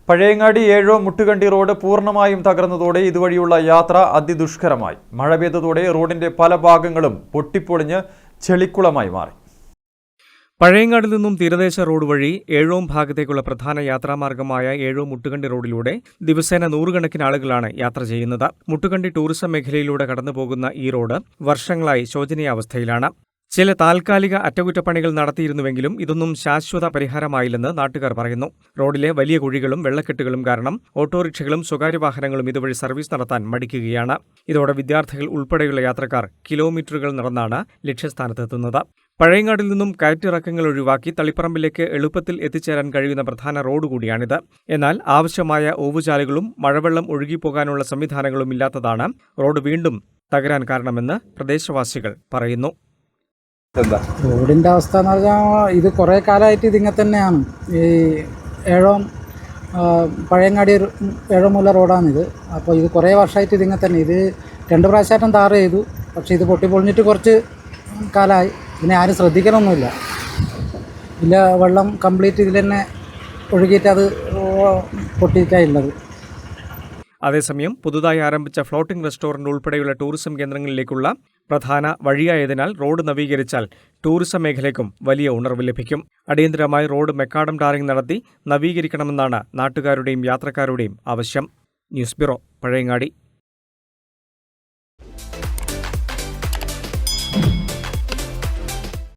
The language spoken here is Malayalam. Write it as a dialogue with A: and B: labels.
A: പഴയങ്ങാടി ഏഴോ മുട്ടുകണ്ടി റോഡ് പൂർണ്ണമായും തകർന്നതോടെ ഇതുവഴിയുള്ള യാത്ര അതിദുഷ്കരമായി. മഴ പെയ്തതോടെ റോഡിന്റെ പല ഭാഗങ്ങളും പൊട്ടിപ്പൊളിഞ്ഞ് ചെളിക്കുളമായി മാറി.
B: പഴയങ്ങാടിൽ നിന്നും തീരദേശ റോഡ് വഴി ഏഴോം ഭാഗത്തേക്കുള്ള പ്രധാന യാത്രാമാർഗമായ ഏഴോ മുട്ടുകണ്ടി റോഡിലൂടെ ദിവസേന നൂറുകണക്കിന് ആളുകളാണ് യാത്ര ചെയ്യുന്നത്. മുട്ടുകണ്ടി ടൂറിസം മേഖലയിലൂടെ കടന്നുപോകുന്ന ഈ റോഡ് വർഷങ്ങളായി ശോചനീയാവസ്ഥയിലാണ്. ചില താൽക്കാലിക അറ്റകുറ്റപ്പണികൾ നടത്തിയിരുന്നുവെങ്കിലും ഇതൊന്നും ശാശ്വത പരിഹാരമായില്ലെന്ന് നാട്ടുകാർ പറയുന്നു. റോഡിലെ വലിയ കുഴികളും വെള്ളക്കെട്ടുകളും കാരണം ഓട്ടോറിക്ഷകളും സ്വകാര്യ വാഹനങ്ങളും ഇതുവഴി സർവീസ് നടത്താൻ മടിക്കുകയാണ്. ഇതോടെ വിദ്യാർത്ഥികൾ ഉൾപ്പെടെയുള്ള യാത്രക്കാർ കിലോമീറ്ററുകൾ നടന്നാണ് ലക്ഷ്യസ്ഥാനത്തെത്തുന്നത്. പഴയങ്ങാടിൽ നിന്നും കയറ്റിറക്കങ്ങൾ ഒഴിവാക്കി തളിപ്പറമ്പിലേക്ക് എളുപ്പത്തിൽ എത്തിച്ചേരാൻ കഴിയുന്ന പ്രധാന റോഡ് കൂടിയാണിത്. എന്നാൽ ആവശ്യമായ ഓവുചാലുകളും മഴവെള്ളം ഒഴുകിപ്പോകാനുള്ള സംവിധാനങ്ങളും ഇല്ലാത്തതാണ് റോഡ് വീണ്ടും തകരാൻ കാരണമെന്ന് പ്രദേശവാസികൾ പറയുന്നു.
C: റോഡിൻ്റെ അവസ്ഥ എന്ന് പറഞ്ഞാൽ ഇത് കുറേ കാലമായിട്ട് ഇതിങ്ങനെ തന്നെയാണ്. ഈ ഏഴോം പഴയങ്ങാടി ഏഴോമൂല റോഡാണിത്. അപ്പോൾ ഇത് കുറേ വർഷമായിട്ട് ഇതിങ്ങനെ തന്നെ. ഇത് 2 പ്രാവശ്യമായിട്ടും ടാർ ചെയ്തു. പക്ഷേ ഇത് പൊട്ടിപ്പൊളിഞ്ഞിട്ട് കുറച്ച് കാലമായി. ഇതിനെ ആരും ശ്രദ്ധിക്കണമൊന്നുമില്ല. വെള്ളം കംപ്ലീറ്റ് ഇതിൽ തന്നെ ഒഴുകിയിട്ട് അത് പൊട്ടിയിട്ടാണുള്ളത്.
B: അതേസമയം പുതുതായി ആരംഭിച്ച ഫ്ലോട്ടിംഗ് റെസ്റ്റോറന്റ് ഉൾപ്പെടെയുള്ള ടൂറിസം കേന്ദ്രങ്ങളിലേക്കുള്ള പ്രധാന വഴിയായതിനാൽ റോഡ് നവീകരിച്ചാൽ ടൂറിസം മേഖലയ്ക്കും വലിയ ഉണർവ് ലഭിക്കും. അടിയന്തരമായി റോഡ് മെക്കാഡം ടാറിംഗ് നടത്തി നവീകരിക്കണമെന്നാണ് നാട്ടുകാരുടെയും യാത്രക്കാരുടെയും ആവശ്യം. News bureau, Pazhayangadi.